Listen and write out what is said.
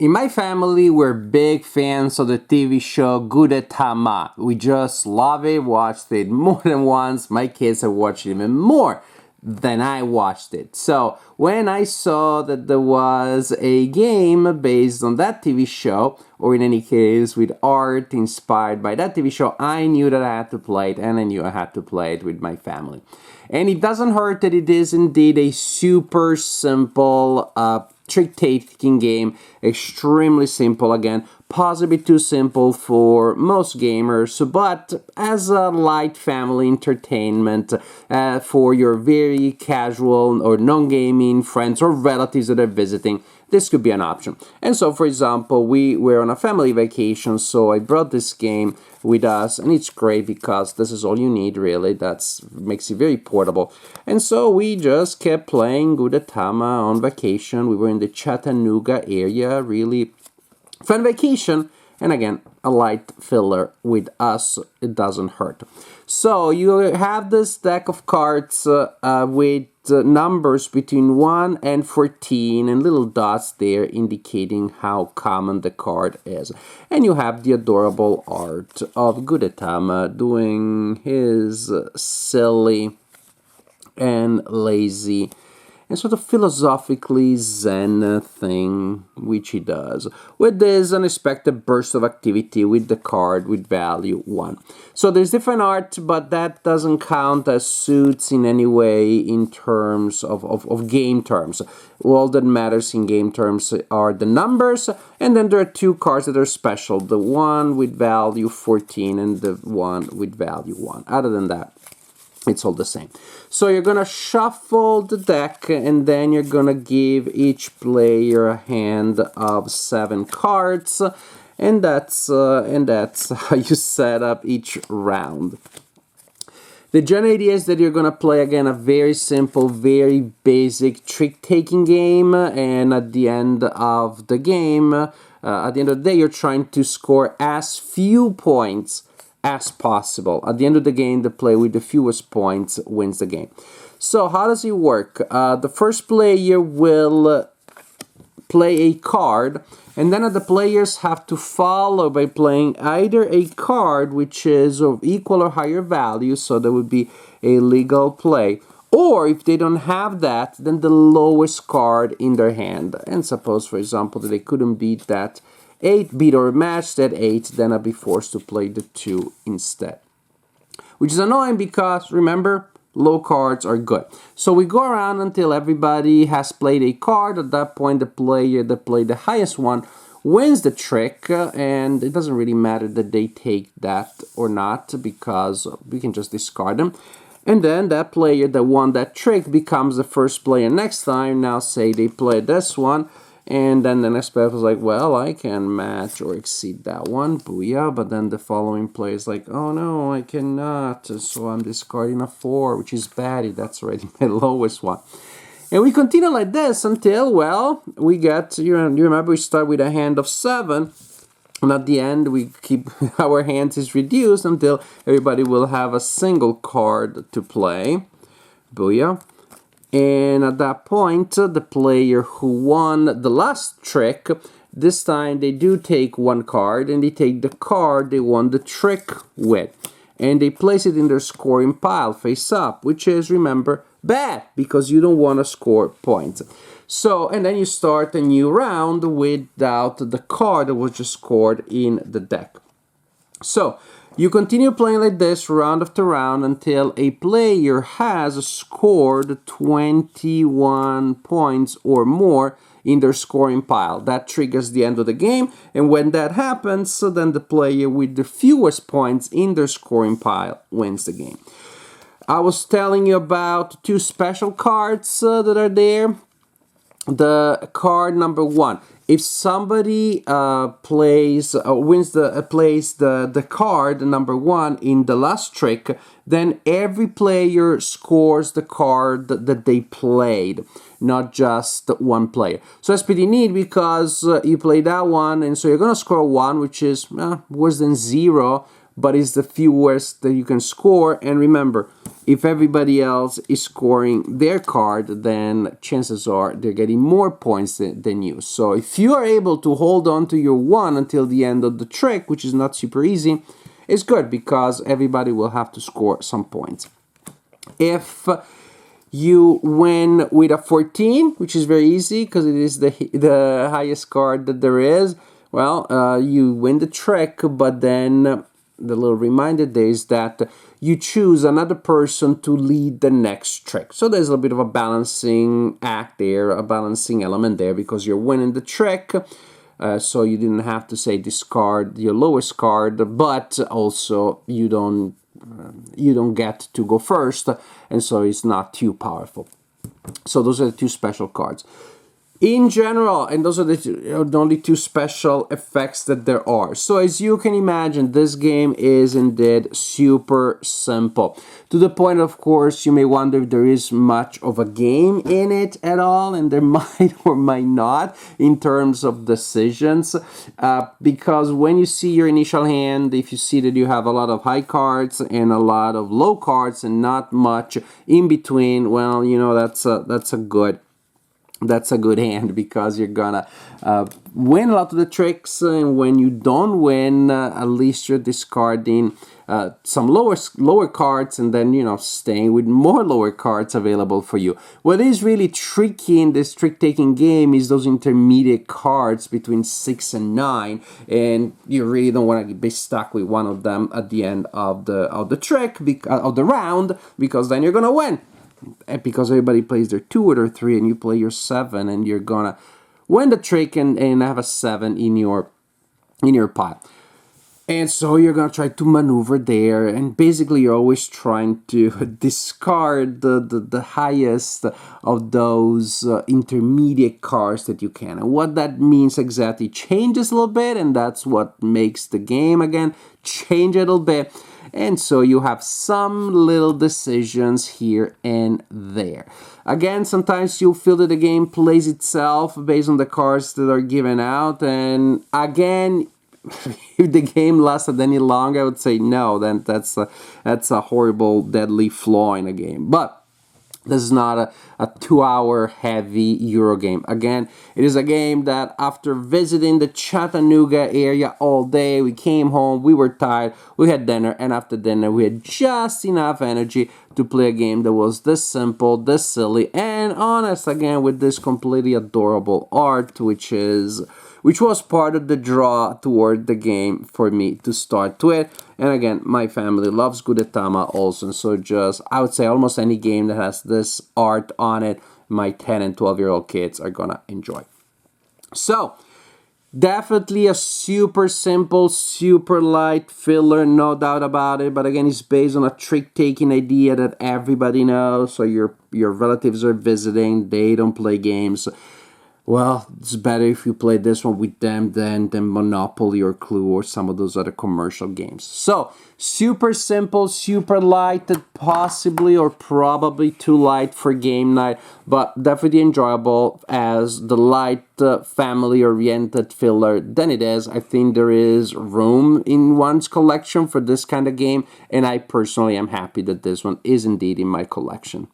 In my family, we're big fans of the TV show Gudetama. We just love it, watched it more than once. My kids have watched it even more than I watched it. So when I saw that there was a game based on that TV show, or in any case with art inspired by that TV show, I knew that I had to play it, and I knew I had to play it with my family. And it doesn't hurt that it is indeed a super simple trick-taking game, extremely simple again, possibly too simple for most gamers, but as a light family entertainment for your very casual or non-gaming friends or relatives that are visiting, this could be an option. And so, for example, we were on a family vacation, so I brought this game with us, and it's great because this is all you need, really. That's makes it very portable. And so we just kept playing Gudetama on vacation. We were in the Chattanooga area, really fun vacation. And again, a light filler with us, it doesn't hurt. So you have this deck of cards with numbers between 1 and 14 and little dots there indicating how common the card is. And you have the adorable art of Gudetama doing his silly and lazy and sort of philosophically zen thing, which he does, with this unexpected burst of activity with the card with value 1. So there's different art, but that doesn't count as suits in any way in terms of game terms. All that matters in game terms are the numbers, and then there are two cards that are special, the one with value 14 and the one with value 1. Other than that, it's all the same. So you're gonna shuffle the deck, and then you're gonna give each player a hand of 7 cards, and that's how you set up each round. The general idea is that you're gonna play again a very simple, very basic trick-taking game, and at the end of the game, at the end of the day, you're trying to score as few points as possible. At the end of the game, the player with the fewest points wins the game. So how does it work? The first player will play a card, and then the players have to follow by playing either a card which is of equal or higher value, so there would be a legal play, or if they don't have that, then the lowest card in their hand. And suppose, for example, that they couldn't beat that 8, beat or match that 8, then I'll be forced to play the 2 instead. Which is annoying because, remember, low cards are good. So we go around until everybody has played a card. At that point, the player that played the highest one wins the trick, and it doesn't really matter that they take that or not because we can just discard them. And then that player that won that trick becomes the first player next time. Now say they play this one, and then the next player was like, well, I can match or exceed that one, booyah. But then the following player is like, oh no, I cannot. So I'm discarding a 4, which is bad. That's already my lowest one. And we continue like this until, well, we get, you remember we start with a hand of 7. And at the end, we keep our hands is reduced until everybody will have a single card to play. Booyah. And at that point, the player who won the last trick, this time they do take 1 card, and they take the card they won the trick with. And they place it in their scoring pile face up, which is, remember, bad, because you don't want to score points. So, and then you start a new round without the card that was just scored in the deck. So, you continue playing like this round after round until a player has scored 21 points or more in their scoring pile. That triggers the end of the game, and when that happens, so then the player with the fewest points in their scoring pile wins the game. I was telling you about 2 special cards that are there. The card number 1. If somebody plays the card number 1 in the last trick, then every player scores the card that they played, not just one player. So that's pretty neat because you play that one, and so you're gonna score 1, which is worse than 0, but is the fewest that you can score. And remember, if everybody else is scoring their card, then chances are they're getting more points than you. So if you are able to hold on to your 1 until the end of the trick, which is not super easy, it's good because everybody will have to score some points. If you win with a 14, which is very easy because it is the highest card that there is, well, you win the trick, but then the little reminder there is that you choose another person to lead the next trick. So there's a bit of a balancing act there, a balancing element there, because you're winning the trick. So you didn't have to say discard your lowest card, but also you don't get to go first, and so it's not too powerful. So those are the two special cards. In general, and those are the only two special effects that there are. So as you can imagine, this game is indeed super simple. To the point, of course, you may wonder if there is much of a game in it at all, and there might or might not in terms of decisions. Because when you see your initial hand, if you see that you have a lot of high cards and a lot of low cards and not much in between, well, you know, that's a good hand, because you're gonna win a lot of the tricks, and when you don't win, at least you're discarding some lower cards, and then, you know, staying with more lower cards available for you. What is really tricky in this trick-taking game is those intermediate cards between 6 and 9, and you really don't want to be stuck with one of them at the end of the trick, of the round, because then you're gonna win. Because everybody plays their 2 or their 3 and you play your 7, and you're gonna win the trick and have a 7 in your pile. And so you're gonna try to maneuver there, and basically you're always trying to discard the highest of those intermediate cards that you can. And what that means exactly changes a little bit, and that's what makes the game again change a little bit. And so you have some little decisions here and there. Again, sometimes you'll feel that the game plays itself based on the cards that are given out. And again, if the game lasted any longer, I would say no, then that's a horrible, deadly flaw in a game. But this is not a 2-hour heavy Euro game. Again, it is a game that after visiting the Chattanooga area all day, we came home, we were tired, we had dinner, and after dinner we had just enough energy to play a game that was this simple, this silly, and honest, again, with this completely adorable art, which was part of the draw toward the game for me to start with. And again, my family loves Gudetama also, and so just, I would say almost any game that has this art on it, my 10 and 12-year-old kids are gonna enjoy. So, definitely a super simple, super light filler, no doubt about it. But again, it's based on a trick-taking idea that everybody knows. So your relatives are visiting, they don't play games. Well, it's better if you play this one with them than Monopoly or Clue or some of those other commercial games. So, super simple, super light, possibly or probably too light for game night, but definitely enjoyable as the light, family-oriented filler than it is. I think there is room in one's collection for this kind of game, and I personally am happy that this one is indeed in my collection.